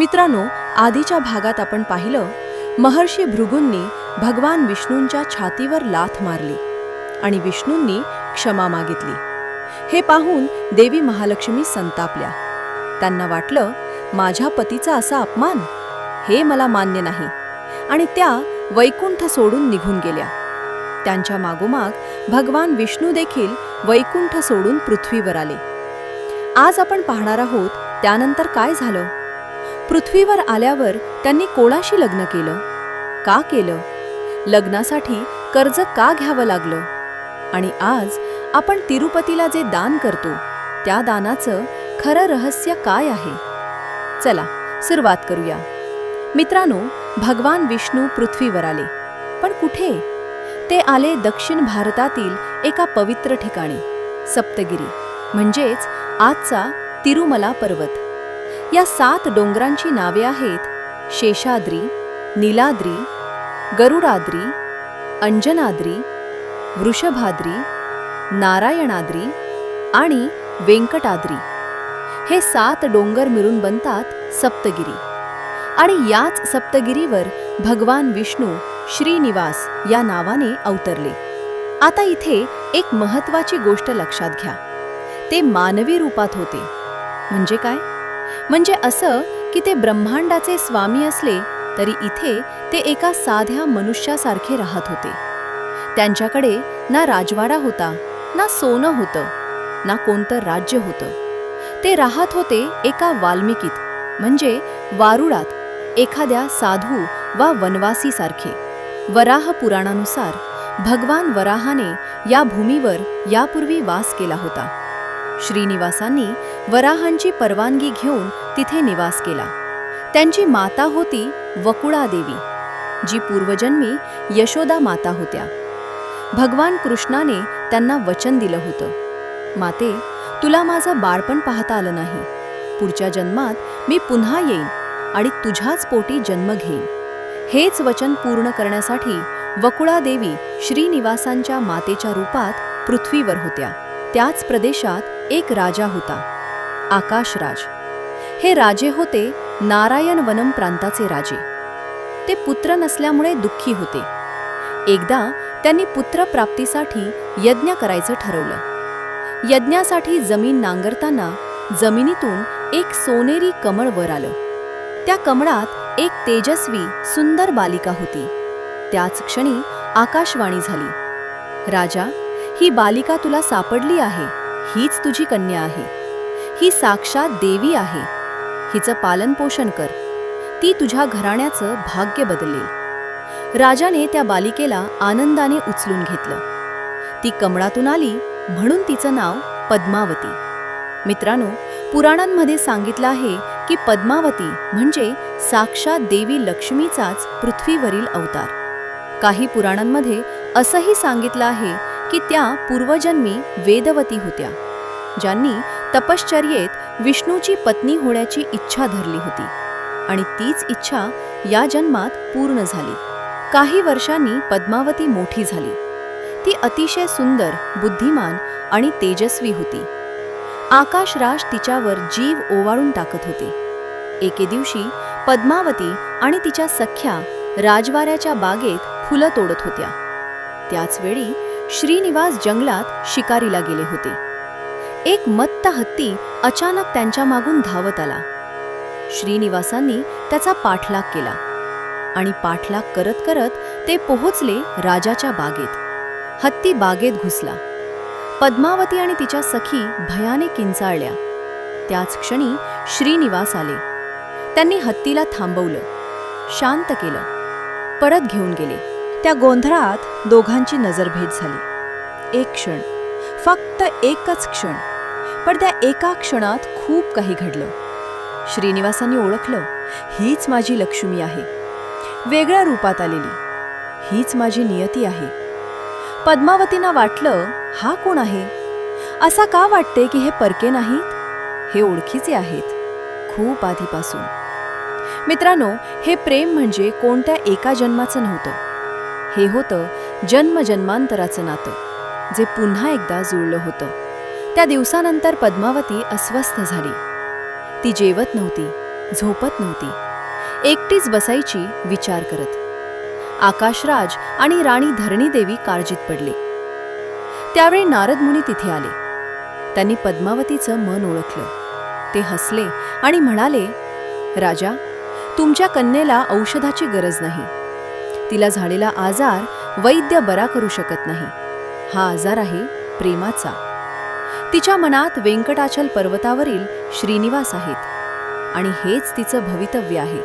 मित्रांनो, आधीच्या भागात आपण पाहिलं महर्षी भृगूंनी भगवान विष्णूंच्या छातीवर लाथ मारली आणि विष्णूंनी क्षमा मागितली. हे पाहून देवी महालक्ष्मी संतापल्या. त्यांना वाटलं, माझ्या पतीचा असा अपमान, हे मला मान्य नाही, आणि त्या वैकुंठ सोडून निघून गेल्या. त्यांच्या मागोमाग भगवान विष्णू देखील वैकुंठ सोडून पृथ्वीवर आले. आज आपण पाहणार आहोत त्यानंतर काय झालं. पृथ्वीवर आल्यावर त्यांनी कोणाशी लग्न केलं, का केलं, लग्नासाठी कर्ज का घ्यावं लागलं, आणि आज आपण तिरुपतीला जे दान करतो त्या दानाचं खरं रहस्य काय आहे. चला सुरुवात करूया. मित्रांनो, भगवान विष्णू पृथ्वीवर आले, पण कुठे? ते आले दक्षिण भारतातील एका पवित्र ठिकाणी, सप्तगिरी, म्हणजेच आजचा तिरुमला पर्वत. या 7 डोंगरांची नावे आहेत शेषाद्री, नीलाद्री, गरुडाद्री, अंजनाद्री, वृषभाद्री, नारायणाद्री आणि वेंकटाद्री. हे 7 डोंगर मिळून बनतात सप्तगिरी, आणि याच सप्तगिरीवर भगवान विष्णू श्रीनिवास या नावाने अवतरले. आता इथे एक महत्त्वाची गोष्ट लक्षात घ्या. ते मानवी रूपात होते. म्हणजे काय? म्हणजे असं की ते ब्रह्मांडाचे स्वामी असले तरी इथे ते एका साध्या मनुष्यासारखे राहत होते. त्यांच्याकडे ना राजवाडा होता, ना सोनं होतं, ना कोणतं राज्य होतं. ते राहत होते एका वाल्मिकीत, म्हणजे वारुळात, एखाद्या साधू वा वनवासीसारखे. वराह पुराणानुसार भगवान वराहाने या भूमीवर यापूर्वी वास केला होता. श्रीनिवासांनी वराहांची परवानगी घेऊन तिथे निवास केला. त्यांची माता होती वकुळा देवी, जी पूर्वजन्मी यशोदा माता होत्या. भगवान कृष्णाने त्यांना वचन दिलं होतं, माते, तुला माझं बाळपण पाहता आलं नाही. पुढच्या जन्मात मी पुन्हा येईन आणि तुझ्याच पोटी जन्म घेईन. हेच वचन पूर्ण करण्यासाठी वकुळा देवी श्रीनिवासांच्या मातेच्या रूपात पृथ्वीवर होत्या. त्याच प्रदेशात एक राजा होता, आकाशराज. हे राजे होते नारायण वनम प्रांताचे राजे. ते पुत्र नसल्यामुळे दुःखी होते. एकदा त्यांनी पुत्रप्राप्तीसाठी यज्ञ करायचं ठरवलं. यज्ञासाठी जमीन नांगरताना जमिनीतून एक सोनेरी कमळ वर आलं. त्या कमळात एक तेजस्वी सुंदर बालिका होती. त्याच क्षणी आकाशवाणी झाली, राजा, ही बालिका तुला सापडली आहे. हीच तुझी कन्या आहे. ही साक्षात देवी आहे. हिचं पालनपोषण कर. ती तुझ्या घराण्याचं भाग्य बदलेल. राजाने त्या बालिकेला आनंदाने उचलून घेतलं. ती कमळातून आली म्हणून तिचं नाव पद्मावती. मित्रांनो, पुराणांमध्ये सांगितलं आहे की पद्मावती म्हणजे साक्षात देवी लक्ष्मीचाच पृथ्वीवरील अवतार. काही पुराणांमध्ये असंही सांगितलं आहे की त्या पूर्वजन्मी वेदवती होत्या, ज्यांनी तपश्चर्येत विष्णूची पत्नी होण्याची इच्छा धरली होती, आणि तीच इच्छा या जन्मात पूर्ण झाली. काही वर्षांनी पद्मावती मोठी झाली. ती अतिशय सुंदर, बुद्धिमान आणि तेजस्वी होती. आकाशराज तिच्यावर जीव ओवाळून टाकत होते. एके दिवशी पद्मावती आणि तिच्या सख्या राजवाड्याच्या बागेत फुलं तोडत होत्या. त्याच वेळी श्रीनिवास जंगलात शिकारीला गेले होते. एक मत्त हत्ती अचानक त्यांच्या मागून धावत आला. श्रीनिवासांनी त्याचा पाठलाग केला, आणि पाठलाग करत करत ते पोहोचले राजाच्या बागेत. हत्ती बागेत घुसला. पद्मावती आणि तिच्या सखी भयाने किंचाळल्या. त्याच क्षणी श्रीनिवास आले. त्यांनी हत्तीला थांबवलं, शांत केलं, परत घेऊन गेले. त्या गोंधळात दोघांची नजरभेद झाली. एक क्षण, फक्त एकच क्षण, पण त्या एका क्षणात खूप काही घडलं. श्रीनिवासांनी ओळखलं, हीच माझी लक्ष्मी आहे, वेगळ्या रूपात आलेली. हीच माझी नियती आहे. पद्मावतींना वाटलं, हा कोण आहे? असा का वाटते की हे परके नाहीत? हे ओळखीचे आहेत, खूप आधीपासून. मित्रांनो, हे प्रेम म्हणजे कोणत्या एका जन्माचं नव्हतं. हे होतं जन्मजन्मांतराचं नातं, जे पुन्हा एकदा जुळलं होतं. त्या दिवसानंतर पद्मावती अस्वस्थ झाली. ती जेवत नव्हती, झोपत नव्हती. एकटीच बसायची विचार करत. आकाशराज आणि राणी धरणीदेवी काळजीत पडले. त्यावेळी नारद मुनी तिथे आले. त्यांनी पद्मावतीचं मन ओळखलं. ते हसले आणि म्हणाले, राजा, तुमच्या कन्येला औषधाची गरज नाही. तिला झालेला आजार वैद्य बरा करू शकत नाही. हा आजार आहे प्रेमाचा. तिच्या मनात वेंकटाचल पर्वतावरील श्रीनिवास आहेत आणि हेच तिचं भवितव्य आहे.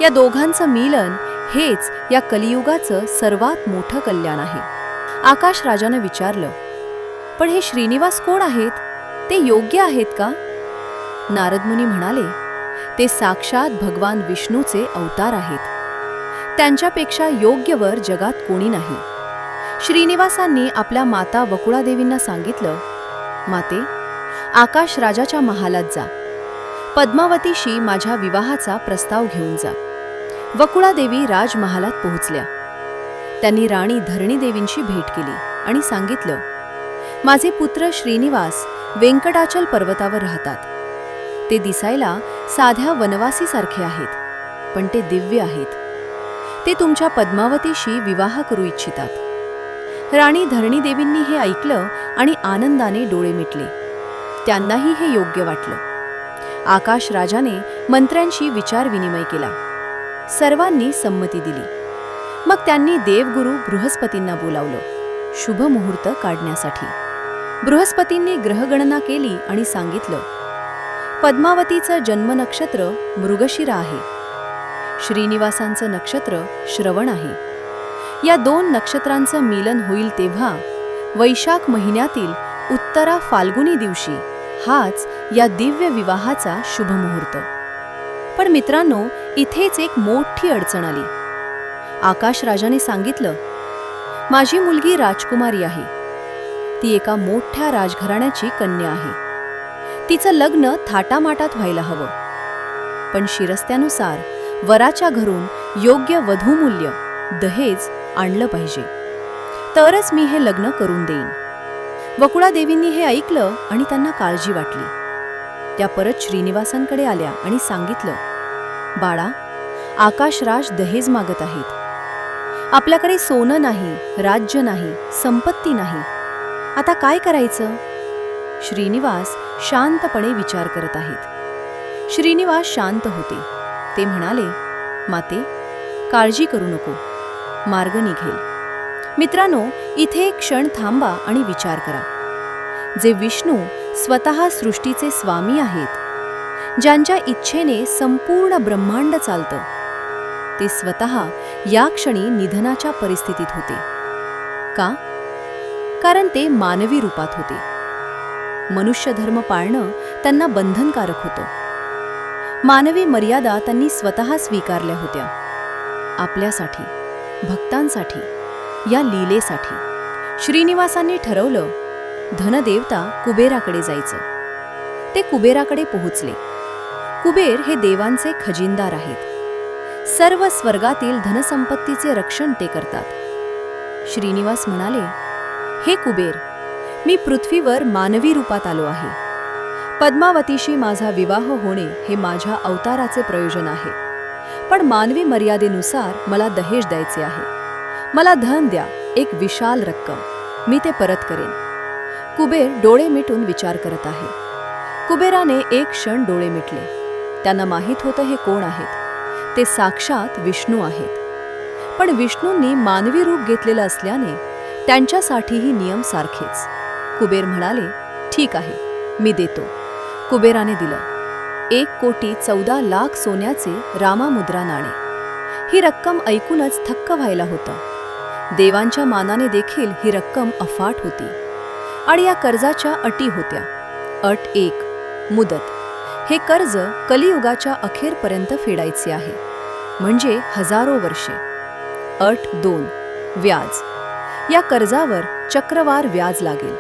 या दोघांचं मिलन हेच या कलियुगाचं सर्वात मोठं कल्याण आहे. आकाश राजानं विचारलं, पण हे श्रीनिवास कोण आहेत? ते योग्य आहेत का? नारद मुनी म्हणाले, ते साक्षात भगवान विष्णूचे अवतार आहेत. त्यांच्यापेक्षा योग्य वर जगात कोणी नाही. श्रीनिवासांनी आपल्या माता वकुळादेवींना सांगितलं, माते, आकाश राजाच्या महालात जा. पद्मावतीशी माझ्या विवाहाचा प्रस्ताव घेऊन जा. वकुळादेवी राजमहालात पोहोचल्या. त्यांनी राणी धरणीदेवींशी भेट केली आणि सांगितलं, माझे पुत्र श्रीनिवास वेंकटाचल पर्वतावर राहतात. ते दिसायला साध्या वनवासीसारखे आहेत, पण ते दिव्य आहेत. ते तुमच्या पद्मावतीशी विवाह करू इच्छितात. राणी धरणीदेवींनी हे ऐकलं आणि आनंदाने डोळे मिटले. त्यांनाही हे योग्य वाटलं. आकाश राजाने मंत्र्यांशी विचारविनिमय केला. सर्वांनी संमती दिली. मग त्यांनी देवगुरु बृहस्पतींना बोलावलं, शुभ मुहूर्त काढण्यासाठी. बृहस्पतींनी ग्रहगणना केली आणि सांगितलं, पद्मावतीचं जन्म नक्षत्र मृगशिरा आहे. श्रीनिवासांचं नक्षत्र श्रवण आहे. या दोन नक्षत्रांचं मिलन होईल तेव्हा वैशाख महिन्यातील उत्तरा फाल्गुनी दिवशी हाच या दिव्य विवाहाचा शुभ मुहूर्त. पण मित्रांनो, इथेच एक मोठी अडचण आली. आकाश राजाने सांगितलं, माझी मुलगी राजकुमारी आहे. ती एका मोठ्या राजघराण्याची कन्या आहे. तिचं लग्न थाटामाटात व्हायला हवं. पण शिरस्त्यानुसार वराच्या घरून योग्य वधूमूल्य दहेज आणलं पाहिजे, तरच मी हे लग्न करून देईन. वकुळादेवींनी हे ऐकलं आणि त्यांना काळजी वाटली. त्या परत श्रीनिवासांकडे आल्या आणि सांगितलं, बाळा, आकाशराज दहेज मागत आहेत. आपल्याकडे सोनं नाही, राज्य नाही, संपत्ती नाही. आता काय करायचं? श्रीनिवास शांतपणे विचार करत आहेत. श्रीनिवास शांत होते. ते म्हणाले, माते, काळजी करू नको, मार्ग निघेल. मित्रांनो, इथे एक क्षण थांबा आणि विचार करा. जे विष्णू स्वतः सृष्टीचे स्वामी आहेत, ज्यांच्या इच्छेने संपूर्ण ब्रह्मांड चालतं, ते स्वतः या क्षणी निधनाच्या परिस्थितीत होते. का? कारण ते मानवी रूपात होते. मनुष्य धर्म पाळणं त्यांना बंधनकारक होतं. मानवी मर्यादा त्यांनी स्वतः स्वीकारल्या होत्या. आपल्यासाठी, भक्तांसाठी, या लीलेसाठी. श्रीनिवासांनी ठरवलं, धनदेवता कुबेराकडे जायचं. ते कुबेराकडे पोहोचले. कुबेर हे देवांचे खजिनदार आहेत. सर्व स्वर्गातील धनसंपत्तीचे रक्षण ते करतात. श्रीनिवास म्हणाले, हे कुबेर, मी पृथ्वीवर मानवी रूपात आलो आहे. पद्मावतीशी माझा विवाह होणे हे माझ्या अवताराचे प्रयोजन आहे. पण मानवी मर्यादेनुसार मला दहेज द्यायचे आहे. मला धन द्या, एक विशाल रक्कम. मी ते परत करेन. कुबेर डोळे मिटून विचार करत आहे. कुबेराने एक क्षण डोळे मिटले. त्यांना माहीत होतं हे कोण आहेत. ते साक्षात विष्णू आहेत. पण विष्णूंनी मानवी रूप घेतलेलं असल्याने त्यांच्यासाठीही नियम सारखेच. कुबेर म्हणाले, ठीक आहे, मी देतो. कुबेराने दिलं 1,14,00,000 सोन्याचे रामामुद्रा नाणे. ही रक्कम ऐकूनच थक्क व्हायला होतं. देवांच्या मानाने देखील ही रक्कम अफाट होती. आणि या कर्जाच्या अटी होत्या. अट 1, मुदत. हे कर्ज कलियुगाच्या अखेरपर्यंत फेडायचे आहे, म्हणजे हजारो वर्षे. अट 2, व्याज. या कर्जावर चक्रवार व्याज लागेल.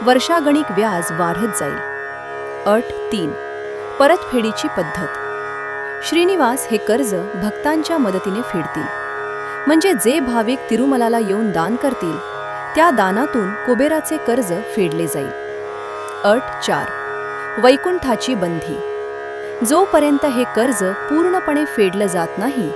वर्षागणिक व्याज वाढत जाईल. अट 3, परतफेडीची पद्धत. श्रीनिवास हे कर्ज भक्तांच्या मदतीने फेडतील. म्हणजे जे भाविक तिरुमलाला येऊन दान करतील, त्या दानातून कुबेराचे कर्ज फेडले जाईल. अट 4, वैकुंठाची बंधी. जोपर्यंत हे कर्ज पूर्णपणे फेडलं जात नाही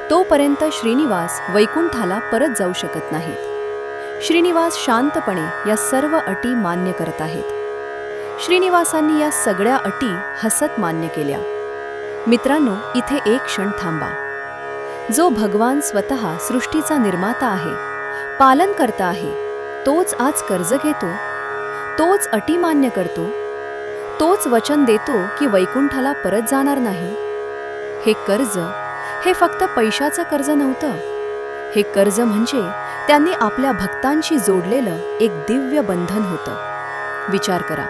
तोपर्यंत श्रीनिवास वैकुंठाला परत जाऊ शकत नाहीत. श्रीनिवास शांतपणे या सर्व अटी मान्य करत आहेत. श्रीनिवासांनी या सगळ्या अटी हसत मान्य केल्या. मित्रांनो, इथे एक क्षण थांबा. जो भगवान स्वतः सृष्टीचा निर्माता आहे, पालनकर्ता आहे, तोच आज कर्ज घेतो, तोच अटी मान्य करतो, तोच वचन देतो की वैकुंठाला परत जाणार नाही. हे कर्ज हे फक्त पैशाचं कर्ज नव्हतं. हे कर्ज म्हणजे त्यांनी आपल्या भक्तांशी जोडलेलं एक दिव्य बंधन होतं. विचार करा,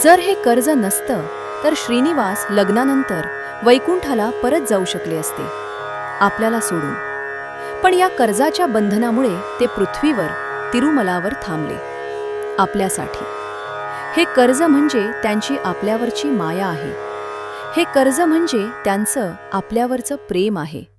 जर हे कर्ज नसतं तर श्रीनिवास लग्नानंतर वैकुंठाला परत जाऊ शकले असते, आपल्याला सोडून. पण या कर्जाच्या बंधनामुळे ते पृथ्वीवर तिरुमलावर थांबले, आपल्यासाठी. हे कर्ज म्हणजे त्यांची आपल्यावरची माया आहे. हे कर्ज म्हणजे त्यांचं आपल्यावरचं प्रेम आहे.